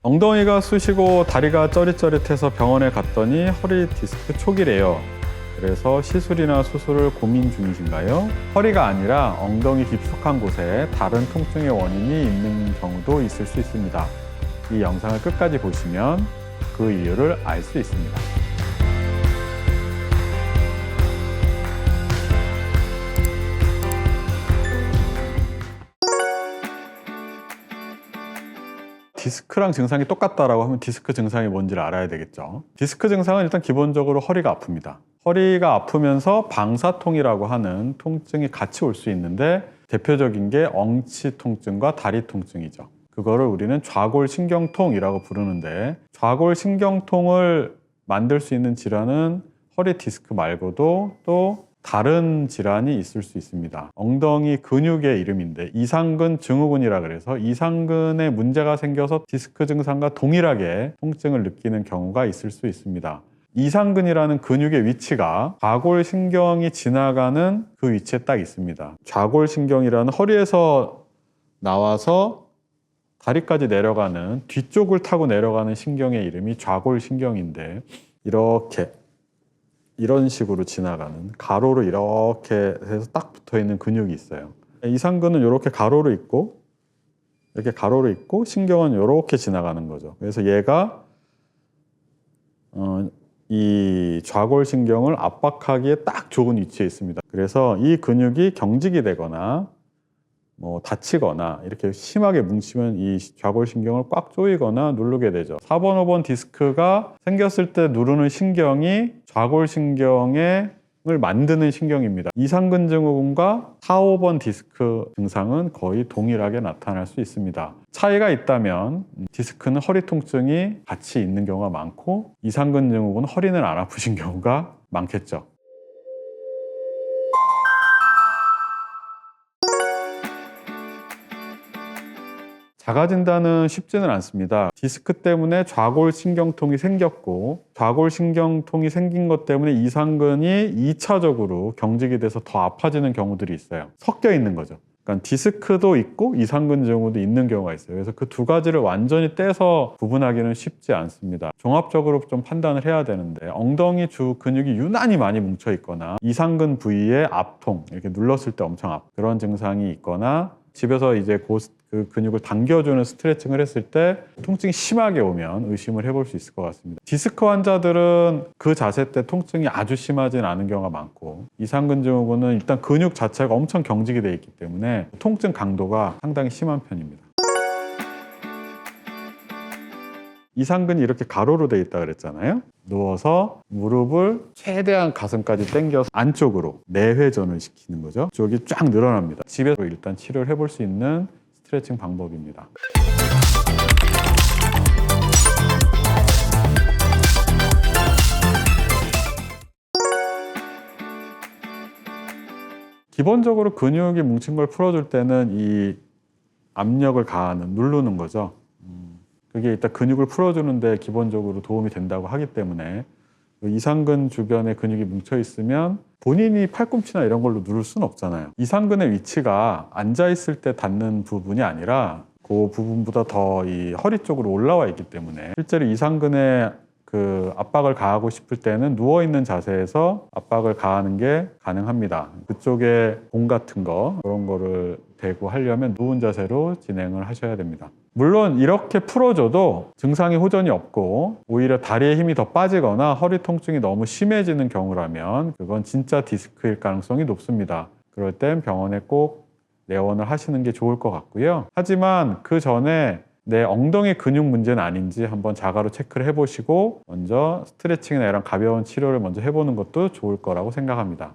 엉덩이가 쑤시고 다리가 쩌릿쩌릿해서 병원에 갔더니 허리 디스크 초기래요. 그래서 시술이나 수술을 고민 중이신가요? 허리가 아니라 엉덩이 깊숙한 곳에 다른 통증의 원인이 있는 경우도 있을 수 있습니다. 이 영상을 끝까지 보시면 그 이유를 알 수 있습니다. 디스크랑 증상이 똑같다라고 하면 디스크 증상이 뭔지를 알아야 되겠죠. 디스크 증상은 일단 기본적으로 허리가 아픕니다. 허리가 아프면서 방사통이라고 하는 통증이 같이 올 수 있는데 대표적인 게 엉치 통증과 다리 통증이죠. 그거를 우리는 좌골신경통이라고 부르는데 좌골신경통을 만들 수 있는 질환은 허리 디스크 말고도 또 다른 질환이 있을 수 있습니다. 엉덩이 근육의 이름인데 이상근 증후군이라 그래서 이상근에 문제가 생겨서 디스크 증상과 동일하게 통증을 느끼는 경우가 있을 수 있습니다. 이상근이라는 근육의 위치가 좌골신경이 지나가는 그 위치에 딱 있습니다. 좌골신경이라는 허리에서 나와서 다리까지 내려가는 뒤쪽을 타고 내려가는 신경의 이름이 좌골신경인데 이렇게 이런 식으로 지나가는 가로로 이렇게 해서 딱 붙어있는 근육이 있어요. 이상근은 이렇게 가로로 있고 이렇게 가로로 있고 신경은 이렇게 지나가는 거죠. 그래서 얘가 이 좌골신경을 압박하기에 딱 좋은 위치에 있습니다. 그래서 이 근육이 경직이 되거나 다치거나 이렇게 심하게 뭉치면 이 좌골신경을 꽉 조이거나 누르게 되죠. 4번, 5번 디스크가 생겼을 때 누르는 신경이 좌골신경을 만드는 신경입니다. 이상근 증후군과 4, 5번 디스크 증상은 거의 동일하게 나타날 수 있습니다. 차이가 있다면 디스크는 허리 통증이 같이 있는 경우가 많고 이상근 증후군은 허리는 안 아프신 경우가 많겠죠. 자가진단은 쉽지는 않습니다. 디스크 때문에 좌골신경통이 생겼고 좌골신경통이 생긴 것 때문에 이상근이 2차적으로 경직이 돼서 더 아파지는 경우들이 있어요. 섞여 있는 거죠. 그러니까 디스크도 있고 이상근 증후도 있는 경우가 있어요. 그래서 그 두 가지를 완전히 떼서 구분하기는 쉽지 않습니다. 종합적으로 좀 판단을 해야 되는데 엉덩이 주 근육이 유난히 많이 뭉쳐 있거나 이상근 부위에 압통, 이렇게 눌렀을 때 엄청 그런 증상이 있거나 집에서 이제 그 근육을 당겨주는 스트레칭을 했을 때 통증이 심하게 오면 의심을 해볼 수 있을 것 같습니다. 디스크 환자들은 그 자세 때 통증이 아주 심하진 않은 경우가 많고 이상근 증후군은 일단 근육 자체가 엄청 경직이 되어 있기 때문에 통증 강도가 상당히 심한 편입니다. 이상근이 이렇게 가로로 되어 있다 그랬잖아요. 누워서 무릎을 최대한 가슴까지 당겨서 안쪽으로 내회전을 시키는 거죠. 쪽이 쫙 늘어납니다. 집에서 일단 치료를 해볼 수 있는 스트레칭 방법입니다. 기본적으로 근육이 뭉친 걸 풀어줄 때는 이 압력을 가하는, 누르는 거죠. 그게 일단 근육을 풀어주는데 기본적으로 도움이 된다고 하기 때문에 이상근 주변에 근육이 뭉쳐 있으면 본인이 팔꿈치나 이런 걸로 누를 수는 없잖아요. 이상근의 위치가 앉아있을 때 닿는 부분이 아니라 그 부분보다 더 이 허리 쪽으로 올라와 있기 때문에 실제로 이상근에 그 압박을 가하고 싶을 때는 누워있는 자세에서 압박을 가하는 게 가능합니다. 그쪽에 공 같은 거 그런 거를 대고 하려면 누운 자세로 진행을 하셔야 됩니다. 물론 이렇게 풀어줘도 증상이 호전이 없고 오히려 다리에 힘이 더 빠지거나 허리 통증이 너무 심해지는 경우라면 그건 진짜 디스크일 가능성이 높습니다. 그럴 땐 병원에 꼭 내원을 하시는 게 좋을 것 같고요. 하지만 그 전에 내 엉덩이 근육 문제는 아닌지 한번 자가로 체크를 해보시고 먼저 스트레칭이나 이런 가벼운 치료를 먼저 해보는 것도 좋을 거라고 생각합니다.